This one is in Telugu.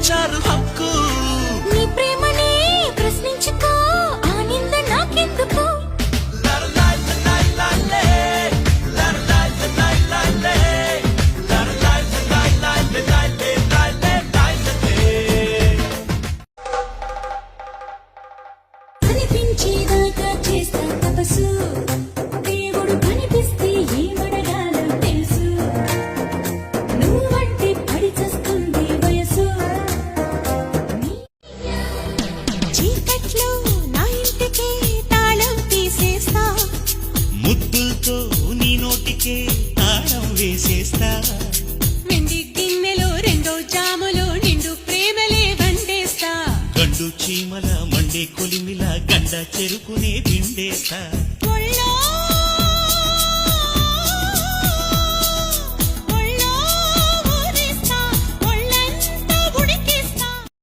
ఇచ్చారు హక్కు. నీ ప్రేమనే ప్రశ్నించుకో, ఆ నింద నాకెందుకు? కనిపించేదాకా చేస్తా తపస్సు, దేవుడు కనిపిస్తే ఏమడగాలో తెలుసు. నువ్వంటే పడి చస్తుంది వయసు. చీకట్లో నా ఇంటికి తాళం తీసేస్తా, ముద్దులతో నీ నోటికే తాళం వేసేస్తా. వెండి గిన్నెలో రెండో జాములో నిండు ప్రేమలే వండేస్తా. గండు చీమల మండే కొలిమిల గండ చెరుకునే పిండేస్తా. ఒళ్ళో